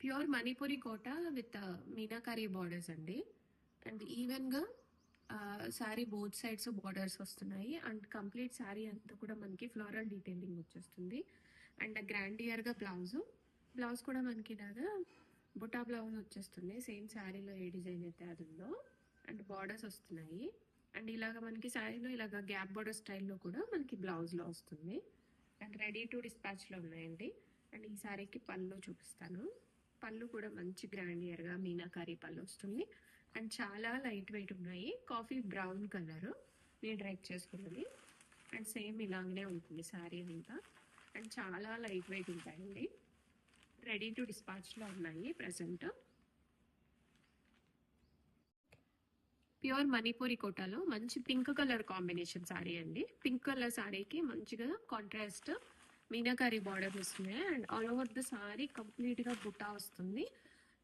Pure Manipuri Kota with Meenakari borders అండి. And ఈవెన్గా sari both sides borders వస్తున్నాయి. అండ్ కంప్లీట్ శారీ అంతా కూడా మనకి ఫ్లోరల్ డీటెయిలింగ్ వచ్చేస్తుంది. అండ్ గ్రాండియర్గా బ్లౌజ్ కూడా మనకి ఇలాగా బుటా బ్లౌజ్ వచ్చేస్తుంది. సేమ్ శారీలో ఏ డిజైన్ అయితే అది ఉందో. అండ్ బార్డర్స్ వస్తున్నాయి. అండ్ ఇలాగ మనకి శారీలో ఇలాగ గ్యాప్ బార్డర్ స్టైల్లో కూడా మనకి బ్లౌజ్లో వస్తుంది. అండ్ రెడీ టు డిస్పాచ్లో ఉన్నాయండి. అండ్ ఈ శారీకి పళ్ళు చూపిస్తాను. పళ్ళు కూడా మంచి గ్రాండియర్గా మీనాకారి పళ్ళు వస్తుంది. అండ్ చాలా లైట్ వెయిట్ ఉన్నాయి. కాఫీ బ్రౌన్ కలర్ నేను డ్రైప్ చేసుకున్నది. అండ్ సేమ్ ఇలాగనే ఉంటుంది శారీ అంతా. అండ్ చాలా లైట్ వెయిట్ ఉంటాయండి. రెడీ టు డిస్పాచ్లో ఉన్నాయి ప్రజెంట్. ప్యూర్ మణిపూరి కోటాలో మంచి పింక్ కలర్ కాంబినేషన్ శారీ అండి. పింక్ కలర్ శారీకి మంచిగా కాంట్రాస్ట్ మీనాకారి బార్డర్ వస్తుంది. And all over the sari కంప్లీట్గా బుటా వస్తుంది.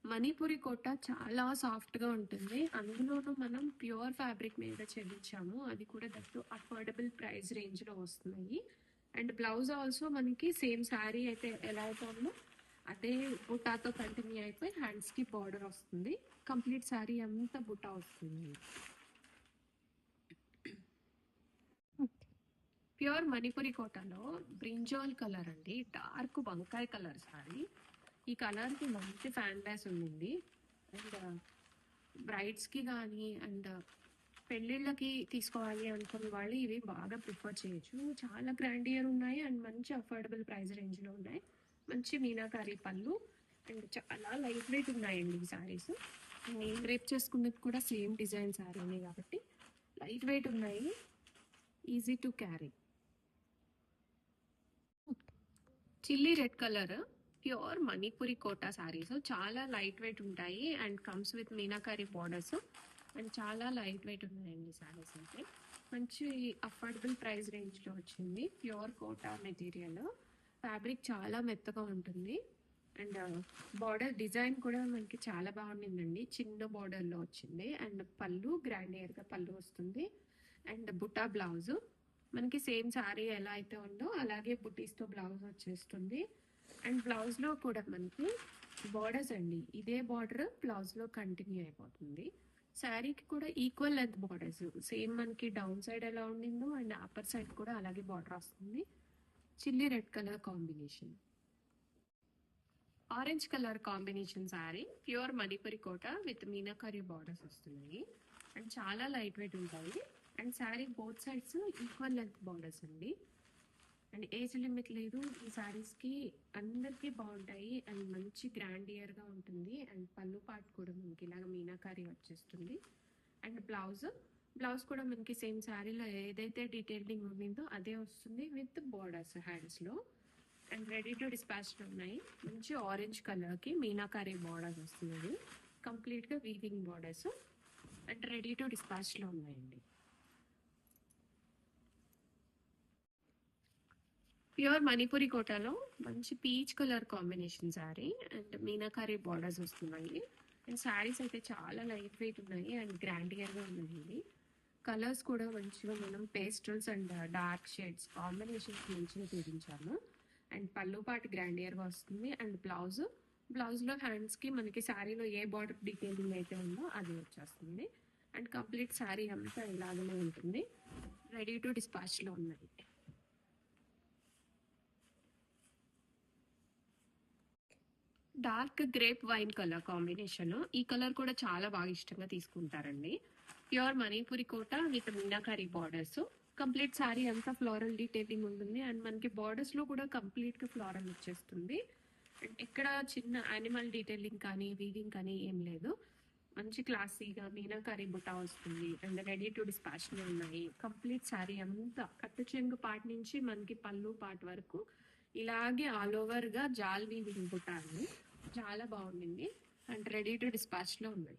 మణిపూరి కోట చాలా సాఫ్ట్గా ఉంటుంది. అందులోనూ మనం ప్యూర్ ఫ్యాబ్రిక్ మీద చేయించాము. అది కూడా దట్టు అఫోర్డబుల్ ప్రైస్ రేంజ్లో వస్తున్నాయి. అండ్ బ్లౌజ్ ఆల్సో మనకి సేమ్ శారీ అయితే ఎలా అవుతుందో అదే బుటాతో కంటిన్యూ అయిపోయి హ్యాండ్స్కి బార్డర్ వస్తుంది. కంప్లీట్ శారీ అంతా బుటా వస్తుంది. ప్యూర్ మణిపురి కోటలో బ్రింజాల్ కలర్ అండి. డార్క్ వంకాయ కలర్ శారీ. ఈ కలర్కి మంచి ఫ్యాన్ బేస్ ఉంది. అండ్ బ్రైడ్స్కి కానీ అండ్ పెళ్ళిళ్ళకి తీసుకోవాలి అనుకున్న వాళ్ళు ఇవి బాగా ప్రిఫర్ చేయొచ్చు. చాలా గ్రాండియర్ ఉన్నాయి అండ్ మంచి అఫోర్డబుల్ ప్రైస్ రేంజ్లో ఉన్నాయి. మంచి మీనాకారి పళ్ళు అండ్ చాలా లైట్ వెయిట్ ఉన్నాయండి ఈ శారీస్. నేను రేప్ చేసుకున్నది కూడా సేమ్ డిజైన్ శారీనే కాబట్టి లైట్ వెయిట్ ఉన్నాయి. Easy to carry. Chilli red colour pure Manipuri Kota saris చాలా లైట్ వెయిట్ ఉంటాయి. And comes with Meenakari borders. And చాలా లైట్ వెయిట్ ఉన్నాయండి శారీస్ అయితే. మంచి అఫోర్డబుల్ ప్రైస్ రేంజ్లో వచ్చింది. Pure quota material. ఫ్యాబ్రిక్ చాలా మెత్తగా ఉంటుంది. అండ్ బార్డర్ డిజైన్ కూడా మనకి చాలా బాగుండిందండి. చిన్న బార్డర్లో వచ్చింది. అండ్ పళ్ళు గ్రాండియర్గా పళ్ళు వస్తుంది. అండ్ బుటా బ్లౌజ్ మనకి సేమ్ శారీ ఎలా అయితే ఉందో అలాగే బుటీస్తో బ్లౌజ్ వచ్చేస్తుంది. అండ్ బ్లౌజ్లో కూడా మనకి బార్డర్స్ అండి. ఇదే బార్డర్ బ్లౌజ్లో కంటిన్యూ అయిపోతుంది. శారీకి కూడా ఈక్వల్ లెంత్ బార్డర్స్ సేమ్ మనకి డౌన్ సైడ్ ఎలా ఉండిందో అండ్ అప్పర్ సైడ్ కూడా అలాగే బార్డర్ వస్తుంది. Chilli red colour combination. Orange colour combination sari pure Manipuri Kota with Meenakari borders వస్తున్నాయి. అండ్ చాలా లైట్ వెయిట్ ఉంటాయి. And sari both sides equal length borders అండి. అండ్ ఏజ్ లిమిట్ లేదు. ఈ శారీస్కి అందరికీ బాగుంటాయి. అండ్ మంచి గ్రాండియర్గా ఉంటుంది. అండ్ పళ్ళు పార్ట్ కూడా మనకి ఇలాగ మీనాకారి వచ్చేస్తుంది. అండ్ బ్లౌజ్ కూడా మనకి సేమ్ శారీలో ఏదైతే డీటెయిలింగ్ ఉండిందో అదే వస్తుంది విత్ బార్డర్స్ హ్యాండ్స్లో. అండ్ రెడీ టు డిస్పాచ్లో ఉన్నాయి. మంచి ఆరెంజ్ కలర్కి మీనాకారి బార్డర్స్ వస్తుంది. కంప్లీట్గా weaving borders. And ready to డిస్పాచ్లో ఉన్నాయండి. ప్యూర్ మణిపురి కోటలో మంచి peach colour combination sari and మీనాకారి బార్డర్స్ వస్తున్నాయి. అండ్ శారీస్ అయితే చాలా లైట్ వెయిట్ ఉన్నాయి అండ్ గ్రాండియర్గా ఉన్నాయండి. కలర్స్ కూడా మంచిగా మనం pastels and dark shades combinations మంచిగా చూపించాము. అండ్ పళ్ళు పాటు గ్రాండియర్గా వస్తుంది. అండ్ బ్లౌజ్లో హ్యాండ్స్కి మనకి శారీలో ఏ బార్డర్ డీటెయిలింగ్ అయితే ఉందో అది వచ్చేస్తుంది. అండ్ కంప్లీట్ శారీ అంతా ఇలాగనే ఉంటుంది. రెడీ టు డిస్పాచ్లో ఉన్నది. Dark grape wine colour combination. ఈ కలర్ కూడా చాలా బాగా ఇష్టంగా తీసుకుంటారండి. Pure Manipuri Kota with Meenakari borders. Complete sari అంతా ఫ్లోరల్ డీటెయిలింగ్ ఉంటుంది. అండ్ మనకి బార్డర్స్లో కూడా కంప్లీట్గా ఫ్లోరల్ వచ్చేస్తుంది. అండ్ ఇక్కడ చిన్న యానిమల్ డీటెయిలింగ్ కానీ వీవింగ్ కానీ ఏం లేదు. మంచి క్లాసీగా మీనాకారి బుటా వస్తుంది. అండ్ రెడీ టు డిస్పాచ్లో ఉన్నాయి. కంప్లీట్ శారీ అంతా కట్టు చెంగు పార్ట్ నుంచి మనకి పళ్ళు పార్ట్ వరకు ఇలాగే ఆల్ ఓవర్గా జాల్ వీవింగ్ బుటా అండి. చాలా బాగుండింది. అండ్ రెడీ టు డిస్పాచ్లో ఉన్నాయి.